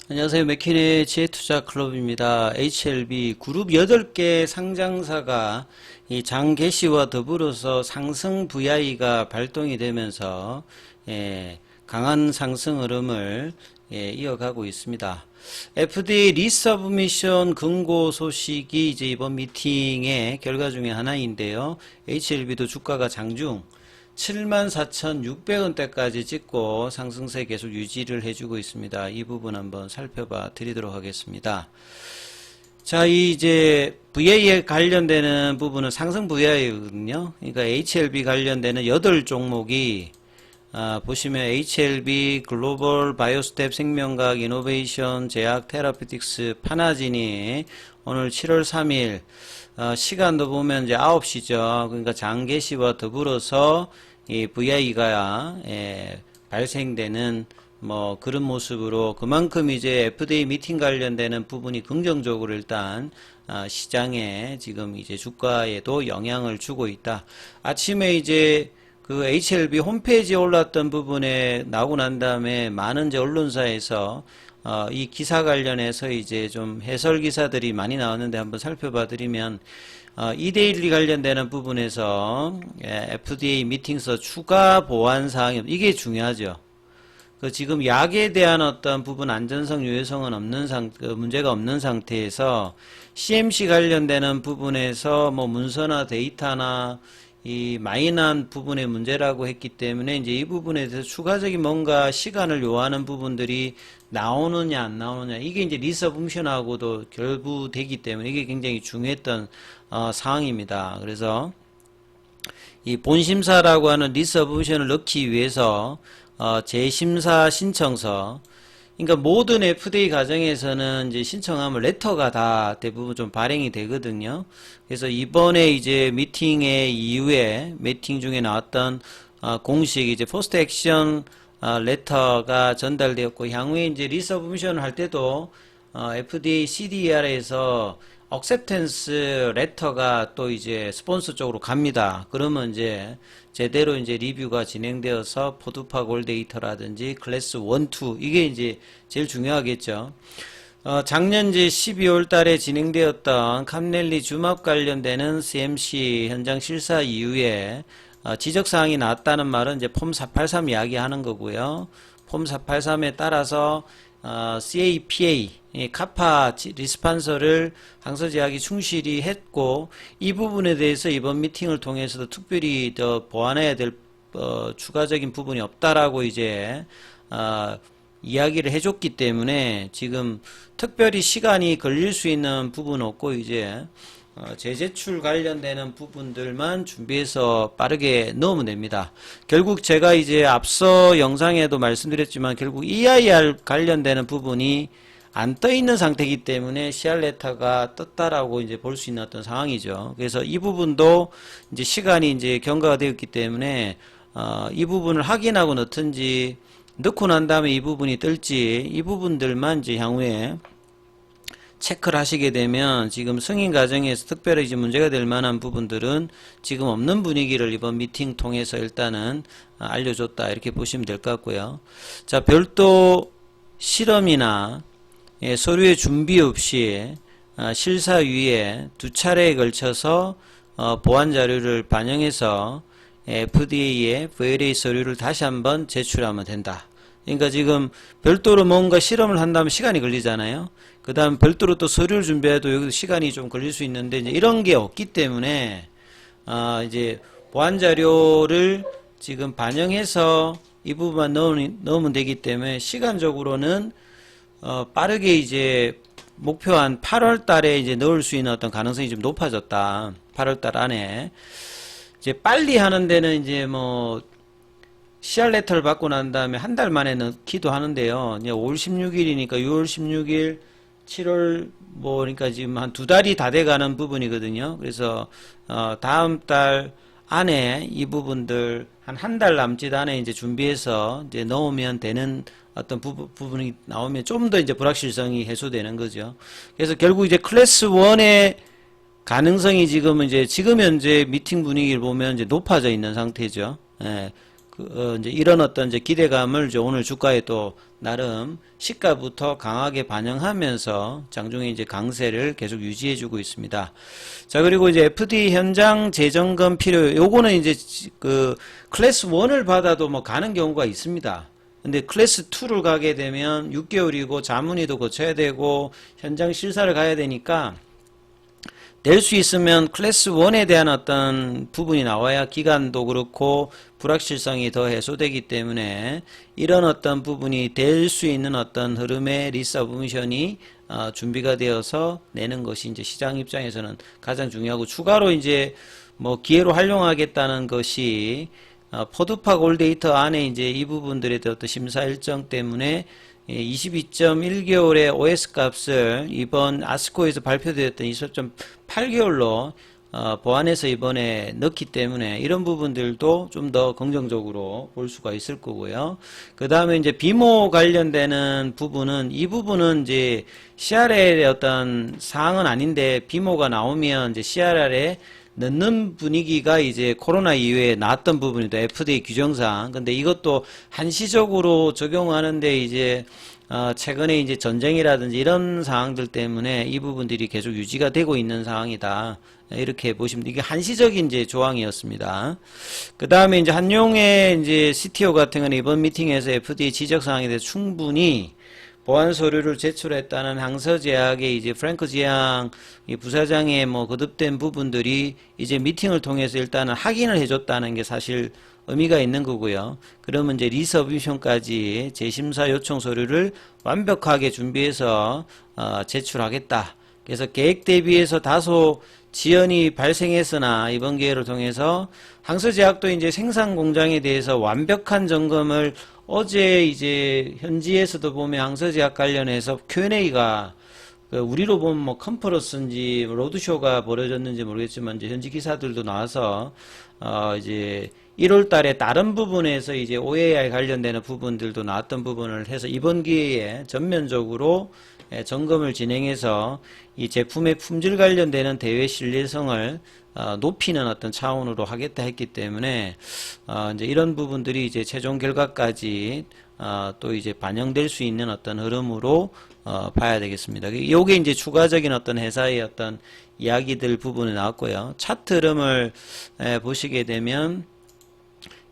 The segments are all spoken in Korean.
안녕하세요. 맥킨의 지혜투자클럽입니다. HLB 그룹 8개 상장사가 이 장 개시와 더불어서 상승 VI가 발동이 되면서 강한 상승 흐름을 이어가고 있습니다. FDA 리서브미션 금고 소식이 이제 이번 미팅의 결과 중에 하나인데요. HLB도 주가가 장중 74,600원대까지 찍고 상승세 계속 유지를 해주고 있습니다. 이 부분 한번 살펴봐 드리도록 하겠습니다. 자, 이제 VA에 관련되는 부분은 상승 VA거든요. 그러니까 HLB 관련되는 8종목이 보시면 HLB, 글로벌 바이오스텝 생명과학 이노베이션, 제약 테라피틱스, 파나진이 오늘 7월 3일 시간도 보면 이제 9시죠. 그러니까 장개시와 더불어서 이 VI가 발생되는 뭐 그런 모습으로 그만큼 이제 FDA 미팅 관련되는 부분이 긍정적으로 일단 시장에 지금 이제 주가에도 영향을 주고 있다. 아침에 이제 그 HLB 홈페이지에 올랐던 부분에 나오고 난 다음에 많은 이제 언론사에서 이 기사 관련해서 이제 좀 해설 기사들이 많이 나왔는데 한번 살펴봐 드리면 2대1 관련되는 부분에서 FDA 미팅서 추가 보완 사항이 이게 중요하죠. 그 지금 약에 대한 어떤 부분 안전성 유해성은 없는 문제가 없는 상태에서 CMC 관련되는 부분에서 뭐 문서나 데이터나 이 마이너한 부분의 문제라고 했기 때문에 이제 이 부분에 대해서 추가적인 뭔가 시간을 요하는 부분들이 나오느냐 안 나오느냐 이게 이제 리서브미션하고도 결부되기 때문에 이게 굉장히 중요했던 사항입니다. 그래서 이 본심사라고 하는 리서브미션을 넣기 위해서 재심사 신청서, 그러니까 모든 FDA 과정에서는 이제 신청하면 레터가 다 대부분 좀 발행이 되거든요. 그래서 이번에 이제 미팅의 이후에 미팅 중에 나왔던 공식 이제 포스트 액션 레터가 전달되었고 향후에 이제 리서브미션을 할 때도 FDA CDER에서 억셉텐스 레터가 또 이제 스폰서 쪽으로 갑니다. 그러면 이제 제대로 이제 리뷰가 진행되어서 포드파 골데이터라든지 클래스 1, 2 이게 이제 제일 중요하겠죠. 작년 이제 12월 달에 진행되었던 캄넬리 주막 관련되는 CMC 현장 실사 이후에 지적사항이 나왔다는 말은 이제 폼 483 이야기하는 거고요. 폼 483에 따라서 CAPA, 카파 리스판서를 항서제약이 충실히 했고 이 부분에 대해서 이번 미팅을 통해서도 특별히 더 보완해야 될 추가적인 부분이 없다라고 이제 이야기를 해줬기 때문에 지금 특별히 시간이 걸릴 수 있는 부분은 없고 이제 재제출 관련되는 부분들만 준비해서 빠르게 넣으면 됩니다. 결국 제가 이제 앞서 영상에도 말씀드렸지만 결국 EIR 관련되는 부분이 안 떠 있는 상태이기 때문에 CR 레터가 떴다라고 이제 볼 수 있는 어떤 상황이죠. 그래서 이 부분도 이제 시간이 이제 경과가 되었기 때문에 이 부분을 확인하고 넣든지 넣고 난 다음에 이 부분이 뜰지 이 부분들만 이제 향후에 체크를 하시게 되면 지금 승인 과정에서 특별히 이제 문제가 될 만한 부분들은 지금 없는 분위기를 이번 미팅 통해서 일단은 알려줬다 이렇게 보시면 될 것 같고요. 자, 별도 실험이나 서류의 준비 없이 실사위에 2차례에 걸쳐서 보완 자료를 반영해서 FDA에 VLA 서류를 다시 한번 제출하면 된다. 그러니까 지금 별도로 뭔가 실험을 한다면 시간이 걸리잖아요. 그 다음 별도로 또 서류를 준비해도 여기도 시간이 좀 걸릴 수 있는데 이제 이런 게 없기 때문에 이제 보완 자료를 지금 반영해서 이 부분만 넣으면 되기 때문에 시간적으로는 빠르게 이제 목표한 8월 달에 이제 넣을 수 있는 어떤 가능성이 좀 높아졌다. 8월 달 안에 이제 빨리 하는 데는 이제 뭐 CR 레터를 받고 난 다음에 한 달 만에 넣기도 하는데요. 이제 5월 16일이니까 6월 16일, 7월 뭐 그러니까 지금 한 2달이 다 돼가는 부분이거든요. 그래서 다음 달 안에 이 부분들 한 달 남짓 안에 이제 준비해서 이제 넣으면 되는 어떤 부분이 나오면 좀 더 이제 불확실성이 해소되는 거죠. 그래서 결국 이제 클래스 1의 가능성이 지금 현재 미팅 분위기를 보면 이제 높아져 있는 상태죠. 예. 이제 이런 어떤 이제 기대감을 이제 오늘 주가에 또 나름 시가부터 강하게 반영하면서 장중에 이제 강세를 계속 유지해주고 있습니다. 자, 그리고 이제 FD 현장 재점검 필요, 요거는 이제 그 클래스 1을 받아도 뭐 가는 경우가 있습니다. 근데 클래스 2를 가게 되면 6개월이고 자문위도 거쳐야 되고 현장 실사를 가야 되니까 될 수 있으면 클래스 1에 대한 어떤 부분이 나와야 기간도 그렇고 불확실성이 더 해소되기 때문에 이런 어떤 부분이 될 수 있는 어떤 흐름의 리서브미션이 준비가 되어서 내는 것이 이제 시장 입장에서는 가장 중요하고, 추가로 이제 뭐 기회로 활용하겠다는 것이 포드파 골데이터 안에 이제 이 부분들에 대한 어떤 심사 일정 때문에 22.1개월의 OS 값을 이번 아스코에서 발표되었던 20.8개월로 보완해서 이번에 넣기 때문에 이런 부분들도 좀 더 긍정적으로 볼 수가 있을 거고요. 그 다음에 이제 비모 관련되는 부분은, 이 부분은 이제 CRL의 어떤 사항은 아닌데 비모가 나오면 이제 CRL에 넣는 분위기가 이제 코로나 이후에 나왔던 부분이다. FDA 규정상. 근데 이것도 한시적으로 적용하는데 이제 최근에 이제 전쟁이라든지 이런 상황들 때문에 이 부분들이 계속 유지가 되고 있는 상황이다. 이렇게 보시면, 이게 한시적인 이제 조항이었습니다. 그 다음에 이제 한용의 이제 CTO 같은 경우는 이번 미팅에서 FDA 지적 사항에 대해서 충분히 보안 서류를 제출했다는 항서제약의 이제 프랭크 지양 부사장의 뭐 거듭된 부분들이 이제 미팅을 통해서 일단은 확인을 해줬다는 게 사실 의미가 있는 거고요. 그러면 이제 리서비션까지 재심사 요청 서류를 완벽하게 준비해서 제출하겠다. 그래서 계획 대비해서 다소 지연이 발생했으나 이번 기회를 통해서 항서제약도 이제 생산 공장에 대해서 완벽한 점검을, 어제 이제 현지에서도 보면 항서제약 관련해서 Q&A가 우리로 보면 뭐 컨퍼런스인지 로드쇼가 벌어졌는지 모르겠지만 이제 현지 기사들도 나와서 이제 1월 달에 다른 부분에서 이제 OAI 관련되는 부분들도 나왔던 부분을 해서 이번 기회에 전면적으로 점검을 진행해서 이 제품의 품질 관련되는 대외 신뢰성을 높이는 어떤 차원으로 하겠다 했기 때문에 이제 이런 부분들이 이제 최종 결과까지 또 이제 반영될 수 있는 어떤 흐름으로 봐야 되겠습니다. 요게 이제 추가적인 어떤 회사의 어떤 이야기들 부분이 나왔고요. 차트 흐름을 보시게 되면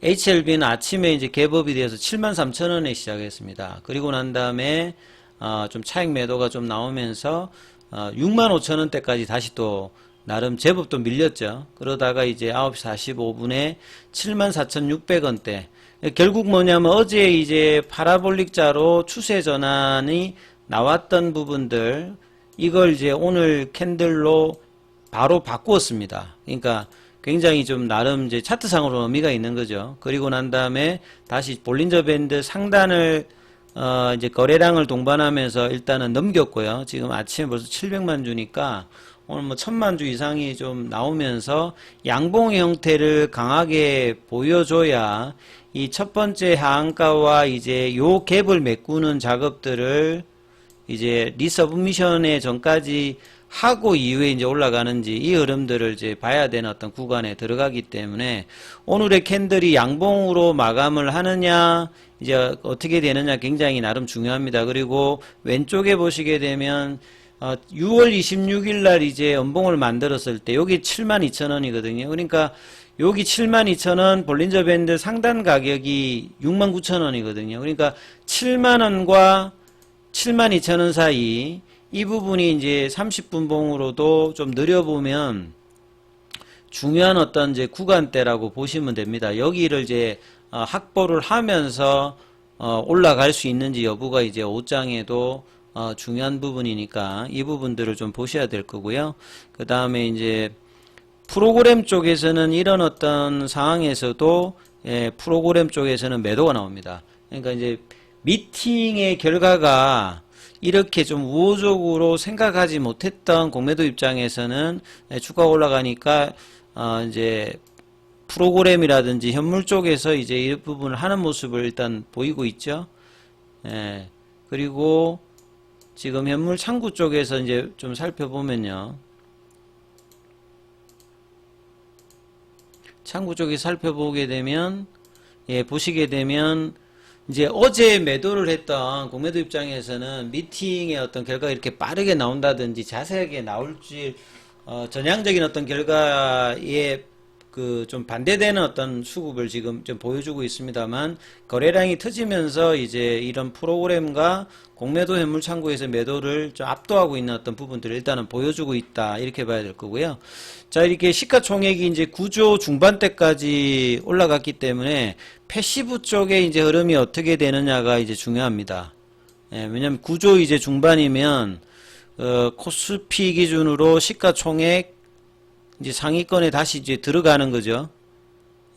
HLB는 아침에 이제 갭업이 되어서 73,000원에 시작했습니다. 그리고 난 다음에 좀 차익 매도가 좀 나오면서 65,000원대까지 다시 또 나름 제법 또 밀렸죠. 그러다가 이제 9시 45분에 74,600원대. 결국 뭐냐면 어제 이제 파라볼릭자로 추세 전환이 나왔던 부분들, 이걸 이제 오늘 캔들로 바로 바꾸었습니다. 그러니까 굉장히 좀 나름 이제 차트상으로 의미가 있는 거죠. 그리고 난 다음에 다시 볼린저 밴드 상단을 이제 거래량을 동반하면서 일단은 넘겼고요. 지금 아침에 벌써 700만 주니까 오늘 뭐 1000만 주 이상이 좀 나오면서 양봉의 형태를 강하게 보여줘야 이 첫 번째 하한가와 이제 요 갭을 메꾸는 작업들을 이제 리서브미션의 전까지 하고 이후에 이제 올라가는지 이 흐름들을 이제 봐야 되는 어떤 구간에 들어가기 때문에 오늘의 캔들이 양봉으로 마감을 하느냐 이제 어떻게 되느냐 굉장히 나름 중요합니다. 그리고 왼쪽에 보시게 되면 6월 26일 날 이제 연봉을 만들었을 때 여기 72,000원이거든요. 그러니까 여기 72,000원 볼린저 밴드 상단 가격이 69,000원이거든요. 그러니까 7만원과 72,000원 사이 이 부분이 이제 30분 봉으로도 좀 느려보면 중요한 어떤 이제 구간대라고 보시면 됩니다. 여기를 이제 확보를 하면서 올라갈 수 있는지 여부가 이제 5장에도 중요한 부분이니까 이 부분들을 좀 보셔야 될 거고요. 그 다음에 이제 프로그램 쪽에서는 이런 어떤 상황에서도 프로그램 쪽에서는 매도가 나옵니다. 그러니까 이제 미팅의 결과가 이렇게 좀 우호적으로 생각하지 못했던 공매도 입장에서는 주가가 올라가니까 이제 프로그램이라든지 현물 쪽에서 이제 이 부분을 하는 모습을 일단 보이고 있죠. 그리고 지금 현물 창구 쪽에서 이제 좀 살펴보면요. 창구 쪽에 살펴보게 되면 보시게 되면 이제 어제 매도를 했던 공매도 입장에서는 미팅의 어떤 결과가 이렇게 빠르게 나온다든지 자세하게 나올지 전향적인 어떤 결과에 그 좀 반대되는 어떤 수급을 지금 좀 보여주고 있습니다만, 거래량이 터지면서 이제 이런 프로그램과 공매도 현물 창구에서 매도를 좀 압도하고 있는 어떤 부분들을 일단은 보여주고 있다, 이렇게 봐야 될 거고요. 자, 이렇게 시가총액이 이제 9조 중반대까지 올라갔기 때문에 패시브 쪽에 이제 흐름이 어떻게 되느냐가 이제 중요합니다. 예, 왜냐면 9조 이제 중반이면 코스피 기준으로 시가총액 이제 상위권에 다시 이제 들어가는 거죠.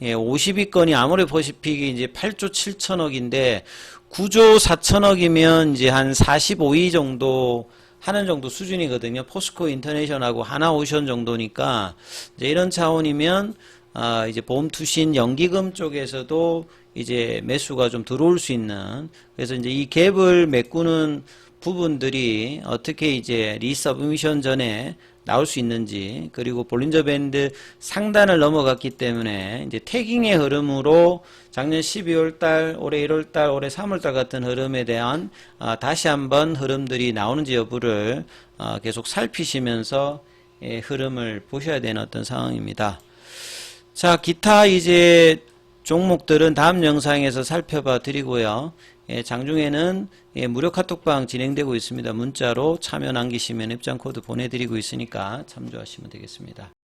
예, 50위권이 아모레퍼시픽이 이제 8조 7천억인데 9조 4천억이면 이제 한 45위 정도 하는 정도 수준이거든요. 포스코 인터내셔널하고 하나오션 정도니까 이제 이런 차원이면 이제 보험투신 연기금 쪽에서도 이제 매수가 좀 들어올 수 있는, 그래서 이제 이 갭을 메꾸는 부분들이 어떻게 이제 리서브미션 전에 나올 수 있는지, 그리고 볼린저 밴드 상단을 넘어갔기 때문에 이제 태깅의 흐름으로 작년 12월 달, 올해 1월 달, 올해 3월 달 같은 흐름에 대한 다시 한번 흐름들이 나오는지 여부를 계속 살피시면서 흐름을 보셔야 되는 어떤 상황입니다. 자, 기타 이제 종목들은 다음 영상에서 살펴봐 드리고요. 장중에는 무료 카톡방 진행되고 있습니다. 문자로 참여 남기시면 입장 코드 보내드리고 있으니까 참조하시면 되겠습니다.